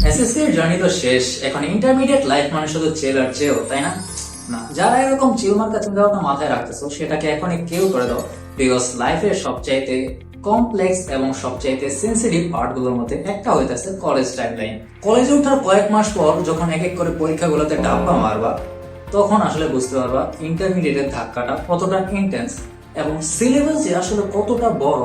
SSC এর journey তো শেষ, এখন ইন্টারমিডিয়েট লাইফ মানে শুধু চিল আর চিল, তাই না? না, যারা এরকম চিল মার্কা চিন্তা ভাবনা মাথায় রাখতেছো সেটাকে এখনই কেউ করে দাও, বিকজ লাইফের সবচাইতে কমপ্লেক্স এবং সবচাইতে সেন্সিটিভ পার্ট গুলোর মধ্যে একটা হইতেছে কলেজ টাইমলাইন। কলেজে ওঠার কয়েক মাস পর যখন এক এক করে পরীক্ষাগুলোতে ডাব্বা মারবা, তখন আসলে বুঝতে পারবা ইন্টারমিডিয়েটের ধাক্কাটা কতটা ইন্টেন্স এবং সিলেবাস যে আসলে কতটা বড়।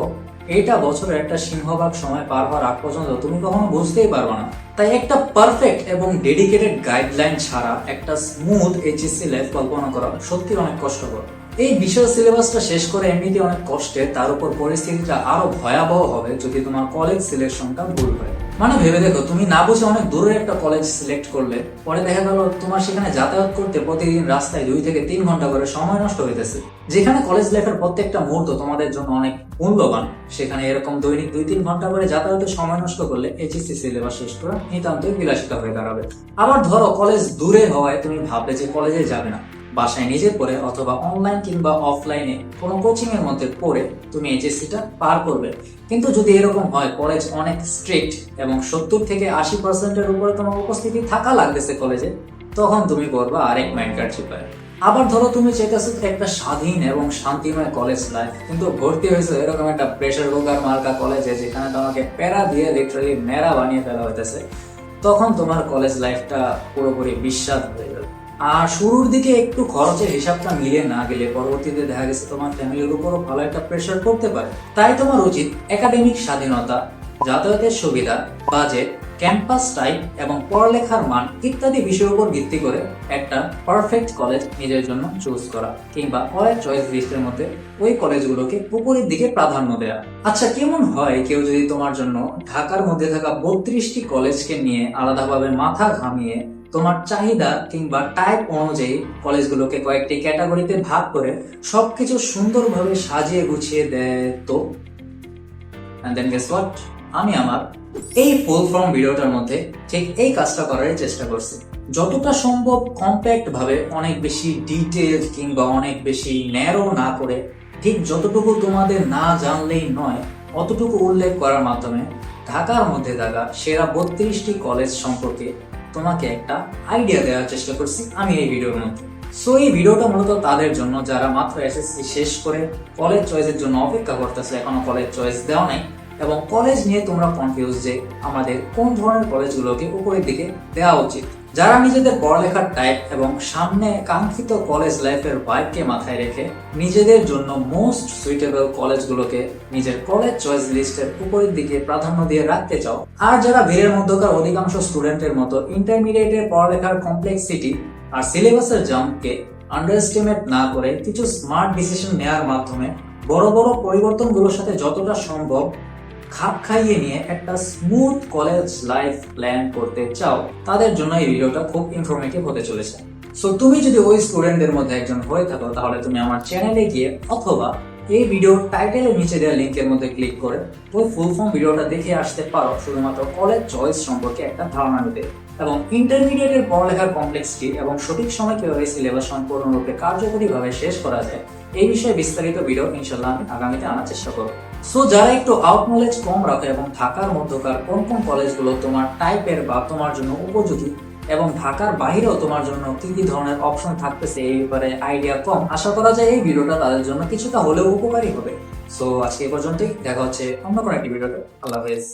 এটা বছরের একটা সিংহভাগ সময় পার হওয়ার আগ পর্যন্ত তুমি কখনো বুঝতেই পারবে না। তাই একটা পারফেক্ট এবং ডেডিকেটেড গাইডলাইন ছাড়া একটা স্মুথ এইচএসসি লাইফ কল্পনা করা সত্যি অনেক কষ্টকর। এই বিশাল সিলেবাসটা শেষ করে এমনিতে অনেক কষ্টে, তার উপর পরিস্থিতিটা আরো ভয়াবহ হবে যদি তোমার কলেজ সিলেকশনটা ভুল হয়। মানে ভেবে দেখো, তুমি না বুঝে অনেক দূরের একটা কলেজ সিলেক্ট করলে, পরে দেখা গেল তোমার সেখানে যাতায়াত করতে প্রতিদিন রাস্তায় 2 থেকে 3 ঘন্টা করে সময় নষ্ট হইতেছে। যেখানে কলেজ লাইফের প্রত্যেকটা মুহূর্ত তোমাদের জন্য অনেক মূল্যবান, সেখানে এরকম দৈনিক 2-3 ঘন্টা করে যাতায়াতের সময় নষ্ট করলে এইচএসসি সিলেবাস শেষ করা নিতান্তই বিলাসিতা হয়ে দাঁড়াবে। আবার ধরো কলেজ দূরে হওয়ায় তুমি ভাবলে যে কলেজে যাবে না, বাসায় নিজে পড়ে অথবা অনলাইন কিংবা অফলাইনে কোনো কোচিং এর মধ্যে পড়ে তুমি এইচএসসিটা পার করবে। কিন্তু যদি এরকম হয় কলেজ অনেক স্ট্রিক্ট এবং 70 থেকে 80% উপরে তোমার উপস্থিতি থাকা লাগতেছে কলেজে, তখন তুমি করবা আরেক মাইন্ড কার্ড চিপায়। আবার ধরো তুমি চাইতেছো একটা স্বাধীন এবং শান্তিময় কলেজ লাইফ, কিন্তু ভর্তি হয়েছে এরকম একটা প্রেশার কুকার মার্কা কলেজে যেখানে তোমাকে প্যারা দিয়ে লিটারালি ন্যাড়া বানিয়ে ফেলা হইতেছে, তখন তোমার কলেজ লাইফটা পুরোপুরি বিস্বাদ হয়ে যাবে। আর শুরুর দিকে একটু খরচের হিসাবটা মিলে না গেলে পরবর্তীতে দেখা গেছে তোমার ফ্যামিলির উপরও ভালো একটা প্রেশার পড়তে পারে। তাই তোমার উচিত একাডেমিক স্বাধীনতা, যাতায়াতের সুবিধা, বাজেট, ক্যাম্পাস টাইপ এবং পড়ালেখার মান ইত্যাদি বিষয়ের উপর ভিত্তি করে একটা পারফেক্ট কলেজ নিজের জন্য চুজ করা, কিংবা কলেজ চয়েস লিস্টের মধ্যে ওই কলেজগুলোকে উপরের দিকে প্রাধান্য দেওয়া। আচ্ছা, কেমন হয় কেউ যদি তোমার জন্য ঢাকার মধ্যে থাকা 32টি কলেজকে নিয়ে আলাদাভাবে মাথা ঘামিয়ে তোমার চাহিদা কিংবা টাইপ অনুযায়ী কলেজগুলোকে কয়েকটি ক্যাটাগরিতে ভাগ করে সবকিছু সুন্দরভাবে সাজিয়ে গুছিয়ে দেয় তো? And then guess what? আমি আমার এই ফুল ফর্ম ভিডিওটার মধ্যে ঠিক এই কাজটা করার চেষ্টা করছি। যতটা সম্ভব কম্প্যাক্ট ভাবে, অনেক বেশি ডিটেইল কিংবা অনেক বেশি ন্যারো না করে, ঠিক যতটুকু তোমাদের না জানলেই নয় অতটুকু উল্লেখ করার মাধ্যমে ঢাকার মধ্যে থাকা সেরা 32টি কলেজ সম্পর্কে তোমাকে একটা আইডিয়া দেওয়ার চেষ্টা করছি আমি এই ভিডিওর মধ্যে। সো এই ভিডিওটা মূলত তাদের জন্য যারা মাত্র এসএসসি শেষ করে কলেজ চয়েসের জন্য অপেক্ষা করতেছে, এখনো কলেজ চয়েস দেওয়া নাই, এবং কলেজ নিয়ে তোমরা কনফিউজ যে আমাদের কোন ধরনের কলেজগুলোকে উপরের দিকে দেওয়া উচিত। যারা নিজেদের পড়ালেখার টাইপ এবং সামনে কাঙ্ক্ষিত কলেজ লাইফের ভাইবকে মাথায় রেখে নিজেদের জন্য মোস্ট সুইটেবল কলেজগুলোকে নিজের কলেজ চয়েস লিস্টের উপরের দিকে প্রাধান্য দিয়ে রাখতে চাও, আর যারা ভিড়ের মধ্যকার অধিকাংশ স্টুডেন্টের মতো ইন্টারমিডিয়েটের পড়ালেখার কমপ্লেক্সিটি আর সিলেবাসের জাম্পকে আন্ডারএস্টিমেট না করে কিছু স্মার্ট ডিসিশন নেওয়ার মাধ্যমে বড় বড় পরিবর্তনগুলোর সাথে যতটা সম্ভব খাপ খাইয়ে নিয়ে একটা স্মুথ কলেজ লাইফ প্ল্যান করতে চাও, তাদের জন্য এই ভিডিওটা খুব ইনফরমেটিভ হতে চলেছে। সো তুমি যদি ওই স্টুডেন্টদের মধ্যে একজন হয়ে থাকো, তাহলে তুমি আমার চ্যানেলে গিয়ে অথবা এই ভিডিওর টাইটেলের নিচে দেওয়া লিঙ্কের মধ্যে ক্লিক করে ওই ফুল ফর্ম ভিডিওটা দেখে আসতে পারো, শুধুমাত্র কলেজ চয়েস সম্পর্কে একটা ধারণা নিতে এবং ইন্টারমিডিয়েটের পড়ালেখার কমপ্লেক্সিটি এবং সঠিক সময় কিভাবে সিলেবাস সম্পূর্ণরূপে কার্যকরীভাবে শেষ করা যায় এই বিষয়ে বিস্তারিত ভিডিও ইনশাল্লাহ আমি আগামীতে আনার চেষ্টা করব। সো যারা একটু আউট নলেজ কম রাখে এবং ঢাকার মধ্যকার কোন কোন কলেজগুলো তোমার টাইপের বা তোমার জন্য উপযোগী এবং ঢাকার বাইরেও তোমার জন্য কি কি ধরনের অপশন থাকতেছে এই ব্যাপারে আইডিয়া কম, আশা করা যায় এই ভিডিওটা তাদের জন্য কিছুটা হলেও উপকারী হবে। সো আজকে এই পর্যন্তই, দেখা হচ্ছে অন্য কোনো একটি ভিডিওতে। আল্লাহ হাফেজ।